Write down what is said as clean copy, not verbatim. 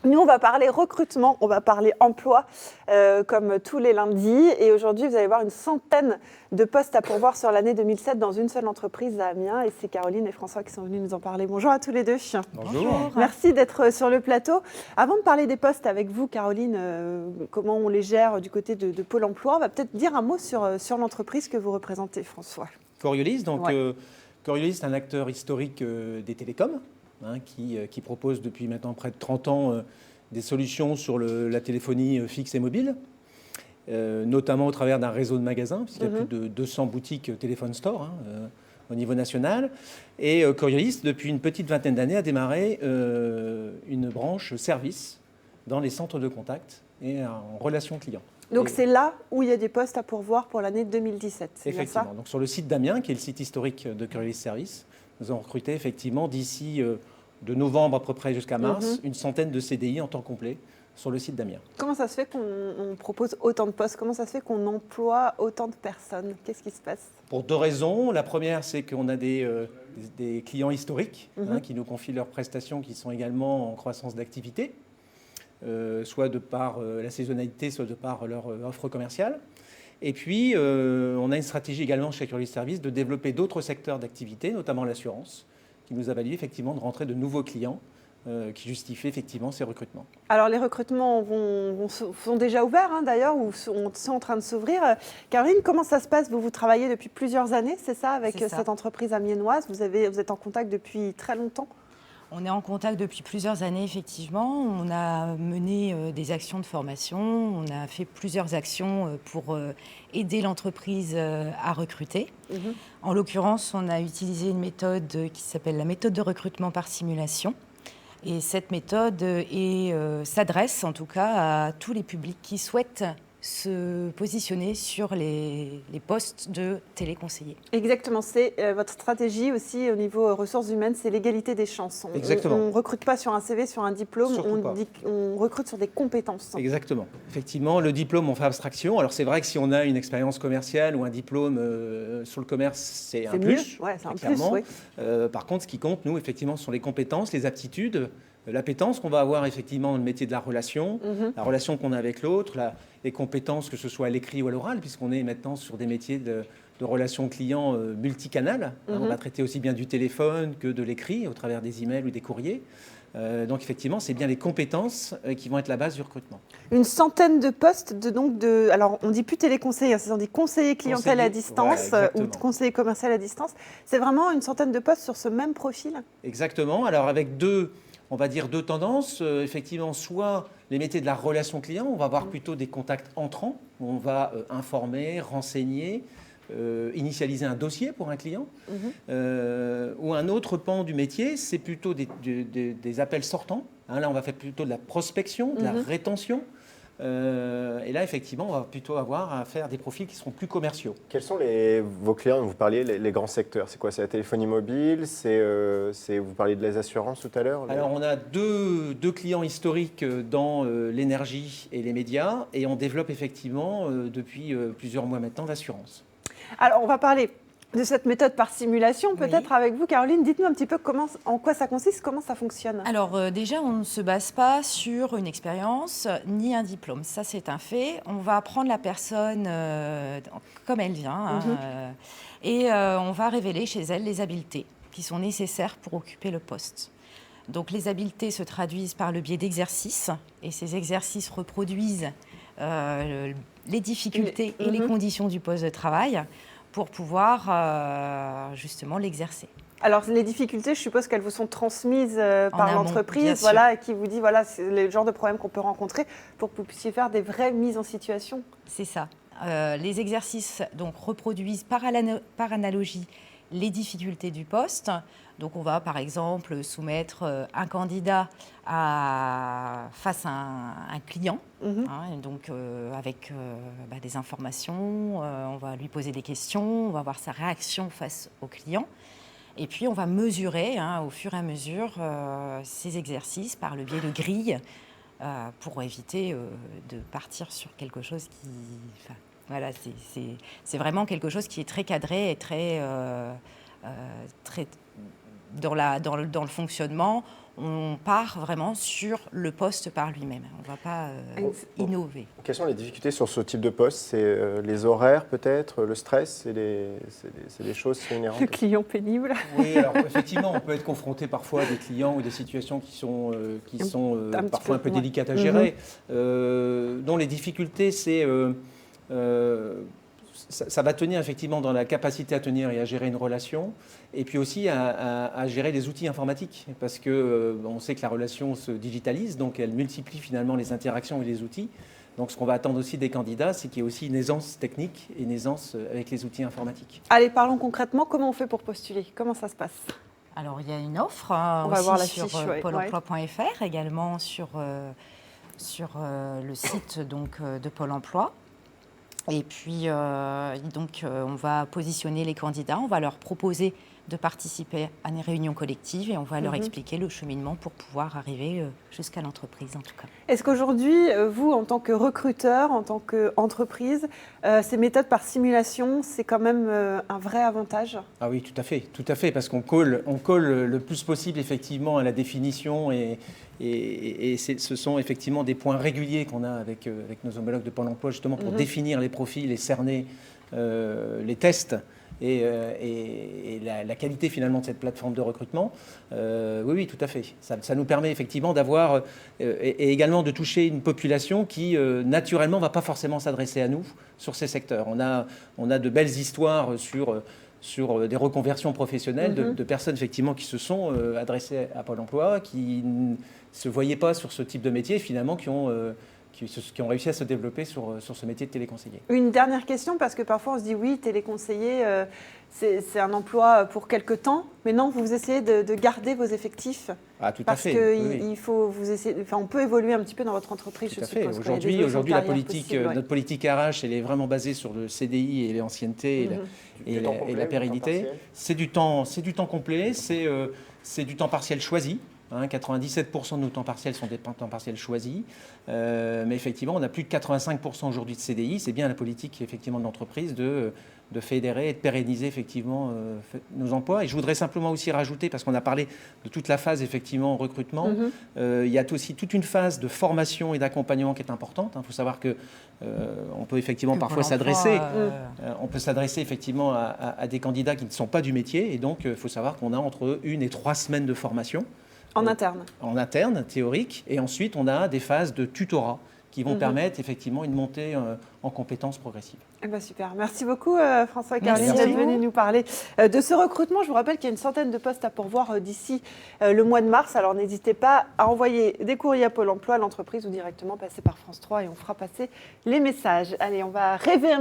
Nous, on va parler recrutement, on va parler emploi, comme tous les lundis. Et aujourd'hui, vous allez voir une centaine de postes à pourvoir sur l'année 2007 dans une seule entreprise à Amiens. Et c'est Caroline et François qui sont venus nous en parler. Bonjour à tous les deux. Bonjour. Merci d'être sur le plateau. Avant de parler des postes avec vous, Caroline, comment on les gère du côté de Pôle emploi, on va peut-être dire un mot sur l'entreprise que vous représentez, François. Coriolis, donc Ouais. Coriolis, c'est un acteur historique des télécoms, qui propose depuis maintenant près de 30 ans des solutions sur la téléphonie fixe et mobile, notamment au travers d'un réseau de magasins, puisqu'il y a plus de 200 boutiques Téléphone Store au niveau national. Et Coriolis, depuis une petite vingtaine d'années, a démarré une branche service dans les centres de contact et en relation client. Donc c'est là où il y a des postes à pourvoir pour l'année 2017, c'est bien ça ? Effectivement. Donc sur le site d'Amiens, qui est le site historique de Coriolis Service, nous avons recruté effectivement d'ici de novembre à peu près jusqu'à mars une centaine de CDI en temps complet sur le site d'Amiens. Comment ça se fait qu'on propose autant de postes ? Comment ça se fait qu'on emploie autant de personnes ? Qu'est-ce qui se passe ? Pour deux raisons. La première, c'est qu'on a des clients historiques qui nous confient leurs prestations qui sont également en croissance d'activité, soit de par la saisonnalité, soit de par leur offre commerciale. Et puis, on a une stratégie également chez Coriolis Service de développer d'autres secteurs d'activité, notamment l'assurance, qui nous a valu effectivement de rentrer de nouveaux clients qui justifient effectivement ces recrutements. Alors les recrutements sont déjà ouverts d'ailleurs ou sont en train de s'ouvrir. Caroline, comment ça se passe ? Vous travaillez depuis plusieurs années, c'est ça, avec cette entreprise amiénoise ? Vous êtes en contact depuis très longtemps ? On est en contact depuis plusieurs années, effectivement. On a mené des actions de formation, on a fait plusieurs actions pour aider l'entreprise à recruter. En l'occurrence, on a utilisé une méthode qui s'appelle la méthode de recrutement par simulation. Et cette méthode s'adresse en tout cas à tous les publics qui souhaitent se positionner sur les postes de téléconseiller. Exactement, c'est votre stratégie aussi au niveau ressources humaines, c'est l'égalité des chances. Exactement. On ne recrute pas sur un CV, sur un diplôme, on recrute sur des compétences. Exactement. Effectivement, le diplôme, on fait abstraction. Alors c'est vrai que si on a une expérience commerciale ou un diplôme sur le commerce, c'est un plus. Ouais, c'est un clairement. plus, oui. Par contre, ce qui compte, nous, effectivement, ce sont les compétences, les aptitudes, l'appétence qu'on va avoir effectivement dans le métier de la relation qu'on a avec l'autre, les compétences, que ce soit à l'écrit ou à l'oral, puisqu'on est maintenant sur des métiers de relations clients multicanales. On va traiter aussi bien du téléphone que de l'écrit, au travers des emails ou des courriers. Donc effectivement, c'est bien les compétences qui vont être la base du recrutement. Une centaine de postes, alors on dit plus téléconseiller, on dit conseiller clientèle à distance ou conseiller commercial à distance. C'est vraiment une centaine de postes sur ce même profil ? Exactement. Alors avec deux tendances. Effectivement, soit les métiers de la relation client, on va avoir plutôt des contacts entrants, où on va informer, renseigner, initialiser un dossier pour un client. Ou un autre pan du métier, c'est plutôt des appels sortants. Là, on va faire plutôt de la prospection, de la rétention. Et là, effectivement, on va plutôt avoir à faire des profils qui seront plus commerciaux. Quels sont vos clients dont vous parliez, les grands secteurs ? C'est quoi ? C'est la téléphonie mobile ? Vous parliez de les assurances tout à l'heure ? Alors, on a deux clients historiques dans l'énergie et les médias, et on développe effectivement depuis plusieurs mois maintenant l'assurance. Alors, on va parler de cette méthode par simulation, peut-être avec vous, Caroline. Dites-nous un petit peu en quoi ça consiste, comment ça fonctionne. Alors déjà, on ne se base pas sur une expérience ni un diplôme. Ça, c'est un fait. On va prendre la personne comme elle vient et on va révéler chez elle les habiletés qui sont nécessaires pour occuper le poste. Donc les habiletés se traduisent par le biais d'exercices et ces exercices reproduisent les difficultés et les conditions du poste de travail pour pouvoir justement l'exercer. Alors les difficultés, je suppose qu'elles vous sont transmises par l'entreprise, et qui vous dit c'est le genre de problème qu'on peut rencontrer pour que vous puissiez faire des vraies mises en situation. C'est ça. Les exercices donc reproduisent par analogie les difficultés du poste. Donc on va par exemple soumettre un candidat face à un client, donc avec des informations, on va lui poser des questions, on va voir sa réaction face au client. Et puis on va mesurer au fur et à mesure ces exercices par le biais de grilles pour éviter de partir sur quelque chose qui... Voilà, c'est vraiment quelque chose qui est très cadré et très dans le fonctionnement, on part vraiment sur le poste par lui-même. On ne va pas innover. Quelles sont les difficultés sur ce type de poste? C'est les horaires peut-être, le stress, c'est des choses inhérentes? Le client pénible. Oui, alors effectivement, on peut être confronté parfois à des clients ou des situations qui sont parfois un peu délicates à gérer. Dont les difficultés, c'est... ça va tenir effectivement dans la capacité à tenir et à gérer une relation, et puis aussi à gérer les outils informatiques, parce que on sait que la relation se digitalise, donc elle multiplie finalement les interactions et les outils. Donc ce qu'on va attendre aussi des candidats, c'est qu'il y ait aussi une aisance technique et une aisance avec les outils informatiques. Allez, parlons concrètement, comment on fait pour postuler? Comment ça se passe? Alors, il y a une offre On va voir la sur fiche, Pôle emploi.fr, également sur le site donc, de Pôle emploi. Et puis, on va positionner les candidats, on va leur proposer de participer à une réunion collective et on va leur expliquer le cheminement pour pouvoir arriver jusqu'à l'entreprise, en tout cas. Est-ce qu'aujourd'hui, vous, en tant que recruteur, en tant qu'entreprise, ces méthodes par simulation, c'est quand même un vrai avantage? Ah oui, tout à fait, parce qu'on colle le plus possible effectivement à la définition et ce sont effectivement des points réguliers qu'on a avec nos homologues de Pôle emploi, justement pour définir les profils et cerner les tests et la qualité finalement de cette plateforme de recrutement. Oui, tout à fait. Ça nous permet effectivement d'avoir et également de toucher une population qui naturellement ne va pas forcément s'adresser à nous sur ces secteurs. On a de belles histoires sur des reconversions professionnelles de personnes effectivement qui se sont adressées à Pôle emploi, qui ne se voyaient pas sur ce type de métier, finalement qui ont réussi à se développer sur ce métier de téléconseiller. Une dernière question, parce que parfois on se dit oui, téléconseiller, c'est un emploi pour quelque temps, mais non, vous essayez de garder vos effectifs. Ah, tout à fait. Parce qu'il faut vous essayer, on peut évoluer un petit peu dans votre entreprise. Tout à fait. Aujourd'hui, notre politique RH, elle est vraiment basée sur le CDI et l'ancienneté et la pérennité. C'est du temps complet, c'est du temps partiel choisi. 97% de nos temps partiels sont des temps partiels choisis, mais effectivement, on a plus de 85% aujourd'hui de CDI. C'est bien la politique effectivement de l'entreprise de fédérer et de pérenniser effectivement nos emplois. Et je voudrais simplement aussi rajouter, parce qu'on a parlé de toute la phase effectivement recrutement, il y a aussi toute une phase de formation et d'accompagnement qui est importante. Il faut savoir que on peut effectivement parfois s'adresser, on peut s'adresser effectivement à des candidats qui ne sont pas du métier, et donc il faut savoir qu'on a entre 1 et 3 semaines de formation. En interne. En interne, théorique. Et ensuite, on a des phases de tutorat qui vont permettre effectivement une montée en compétences progressives. Eh ben super. Merci beaucoup François et Caroline d'être venus nous parler de ce recrutement. Je vous rappelle qu'il y a une centaine de postes à pourvoir d'ici le mois de mars. Alors n'hésitez pas à envoyer des courriers à Pôle emploi, à l'entreprise ou directement passer par France 3 et on fera passer les messages. Allez, on va rêver un